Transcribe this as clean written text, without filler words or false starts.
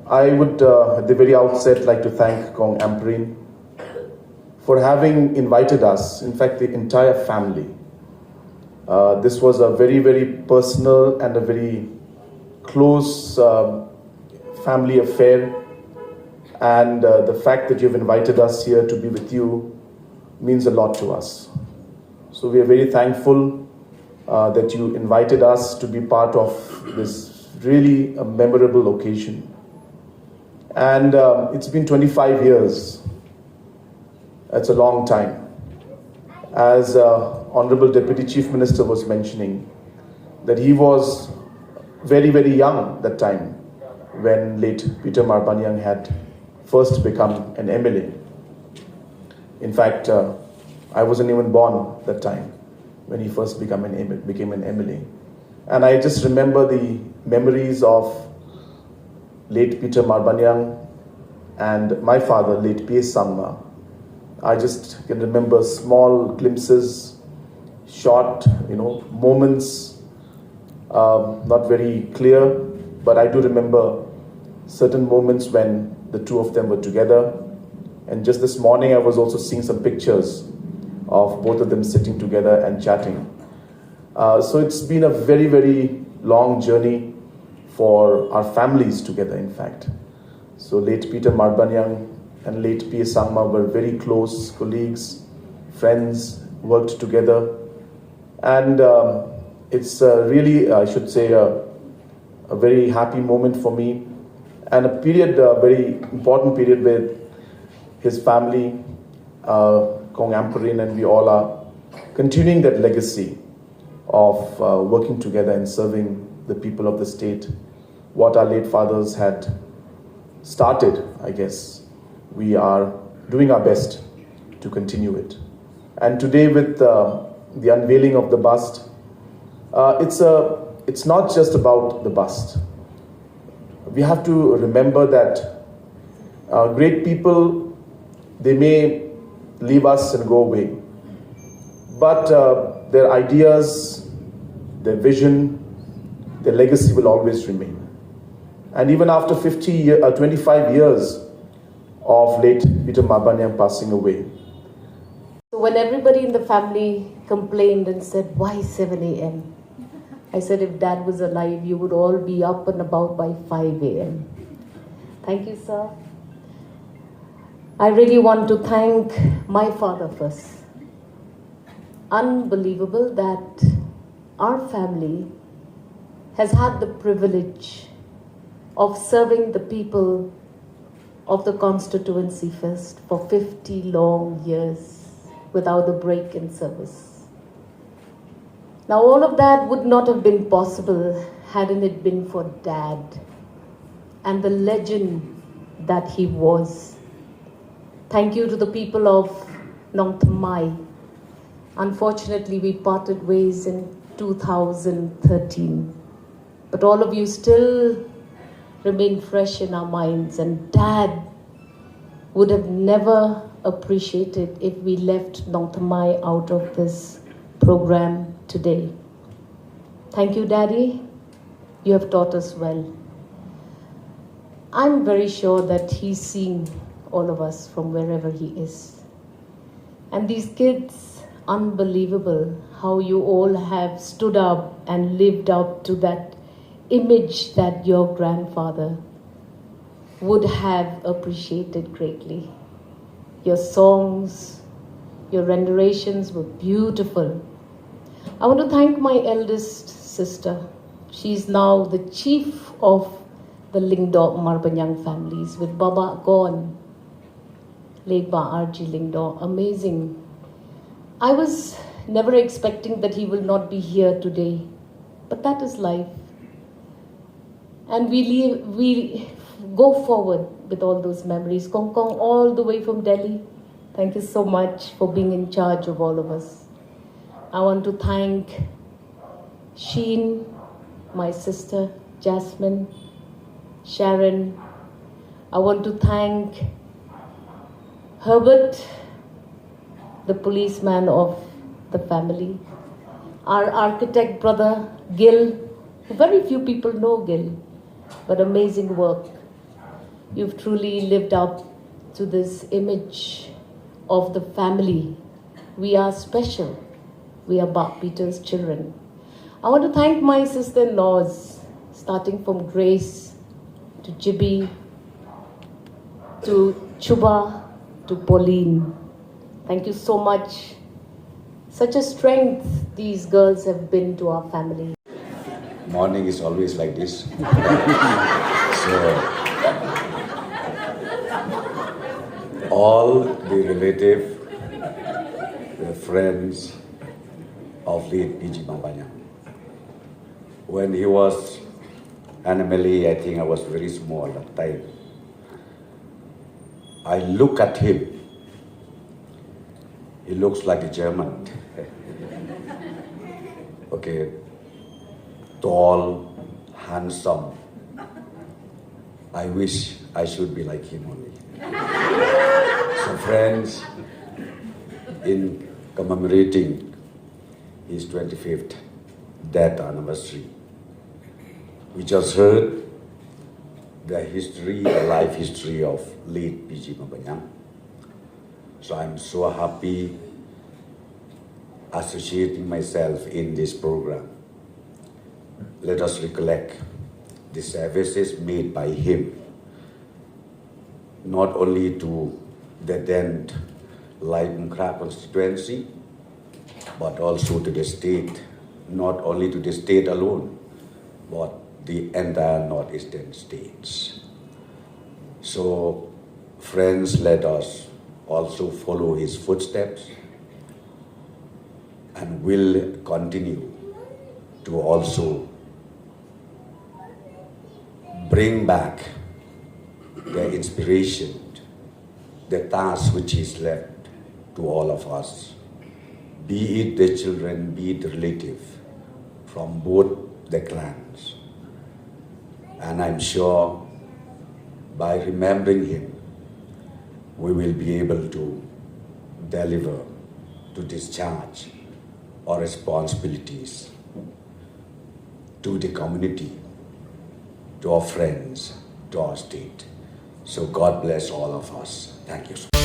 I would, at the very outset, like to thank Kong Amperin for having invited us, in fact, the entire family. This was a very, very personal and a very close family affair. And the fact that you've invited us here to be with you means a lot to us. So we are very thankful that you invited us to be part of this really a memorable occasion. And it's been 25 years. That's a long time. As Honorable Deputy Chief Minister was mentioning, that he was very, very young that time when late Peter Marbaniang had first become an MLA. In fact, I wasn't even born that time when he first became an MLA. And I just remember the memories of late Peter Marbaniang and my father, late P.S. Sangma. I just can remember small glimpses, short, moments, not very clear, but I do remember certain moments when the two of them were together. And just this morning, I was also seeing some pictures of both of them sitting together and chatting. So it's been a very, very long journey for our families together, in fact. So late Peter Marbaniang and late P.S. Sangma were very close colleagues, friends, worked together. And it's really, I should say, a very happy moment for me, and a period, a very important period with his family, Kong Amperin, and we all are continuing that legacy of working together and serving the people of the state. What our late fathers had started, I guess, we are doing our best to continue it. And today with the unveiling of the bust, it's not just about the bust. We have to remember that great people, they may leave us and go away, but their ideas, their vision, their legacy will always remain. And even after 25 years of late Peter Marbaniang passing away. So when everybody in the family complained and said, why 7 a.m.? I said, if Dad was alive, you would all be up and about by 5 a.m. Thank you, sir. I really want to thank my father first. Unbelievable that our family has had the privilege of serving the people of the constituency first for 50 long years without a break in service. Now all of that would not have been possible hadn't it been for Dad and the legend that he was. Thank you to the people of Nong Thamai. Unfortunately, we parted ways in 2013. But all of you still remain fresh in our minds, and Dad would have never appreciated if we left Nong Thamai out of this program today. Thank you, Daddy. You have taught us well. I'm very sure that he's seen all of us from wherever he is. And these kids, unbelievable how you all have stood up and lived up to that image that your grandfather would have appreciated greatly. Your songs, your renditions were beautiful. I want to thank my eldest sister. She's now the chief of the Lingdo Marbaniang families with Baba gone. Late Ba R.G. Lingdo, amazing. I was never expecting that he will not be here today, but that is life. And we go forward with all those memories. Kong Kong, all the way from Delhi, thank you so much for being in charge of all of us. I want to thank Sheen, my sister, Jasmine, Sharon. I want to thank Herbert, the policeman of the family. Our architect brother, Gil, very few people know Gil, but amazing work. You've truly lived up to this image of the family. We are special. We are Bap Peter's children. I want to thank my sister-in-laws, starting from Grace to Jibby, to Chuba, to Pauline. Thank you so much. Such a strength these girls have been to our family. Morning is always like this. All the relative, the friends of late PG Marbaniang. When he was animally, I think I was very small at the time. I look at him. He looks like a German. Okay, tall, handsome. I wish I should be like him only. So friends, in commemorating his 25th death anniversary, we just heard the history, the life history of late PG Marbaniang. So I'm so happy associating myself in this program. Let us recollect the services made by him, not only to the then Laitumkhrah constituency, but also to the state, not only to the state alone, but the entire northeastern states. So, friends, let us also follow his footsteps and will continue to also bring back the inspiration, the task which is left to all of us, be it the children, be it the relative, from both the clans. And I'm sure by remembering him, we will be able to deliver, to discharge our responsibilities to the community, to our friends, to our state. So God bless all of us. Thank you.